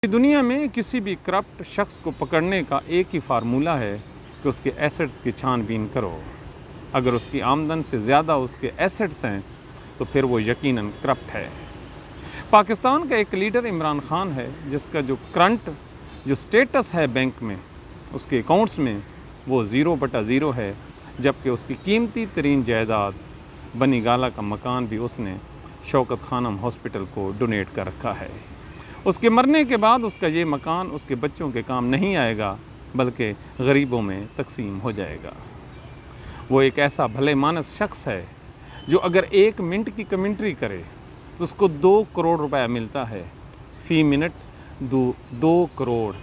दुनिया में किसी भी करप्ट शख्स को पकड़ने का एक ही फार्मूला है कि उसके एसेट्स की छानबीन करो। अगर उसकी आमदन से ज़्यादा उसके एसेट्स हैं तो फिर वो यकीनन करप्ट है। पाकिस्तान का एक लीडर इमरान खान है जिसका जो स्टेटस है बैंक में, उसके अकाउंट्स में, वो 0/0 है, जबकि उसकी कीमती तरीन जायदाद बनी गाला का मकान भी उसने शौकत खानम हॉस्पिटल को डोनेट कर रखा है। उसके मरने के बाद उसका ये मकान उसके बच्चों के काम नहीं आएगा बल्कि गरीबों में तकसीम हो जाएगा। वो एक ऐसा भले मानस शख्स है जो अगर 1 मिनट की कमेंट्री करे तो उसको 2 करोड़ रुपया मिलता है। फ़ी मिनट 2 करोड़।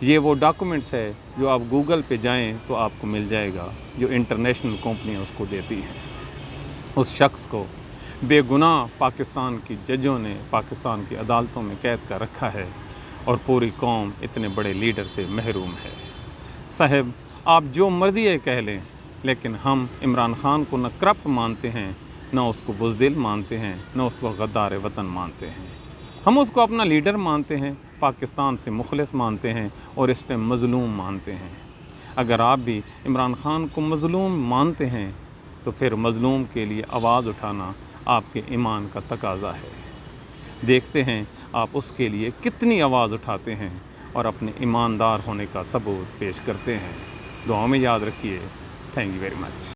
ये वो डॉक्यूमेंट्स है जो आप गूगल पे जाएं तो आपको मिल जाएगा, जो इंटरनेशनल कंपनियां उसको देती हैं। उस शख्स को बेगुनाह पाकिस्तान की जजों ने पाकिस्तान की अदालतों में कैद कर रखा है और पूरी कौम इतने बड़े लीडर से महरूम है। साहब, आप जो मर्ज़ी है कह लें, लेकिन हम इमरान खान को न करप्ट मानते हैं, न उसको बुज़दिल मानते हैं, न उसको गद्दार वतन मानते हैं। हम उसको अपना लीडर मानते हैं, पाकिस्तान से मुखलिस मानते हैं और इस पे मज़लूम मानते हैं। अगर आप भी इमरान खान को मज़लूम मानते हैं तो फिर मज़लूम के लिए आवाज़ उठाना आपके ईमान का तकाज़ा है। देखते हैं आप उसके लिए कितनी आवाज़ उठाते हैं और अपने ईमानदार होने का सबूत पेश करते हैं। दुआ में याद रखिए। Thank you very much.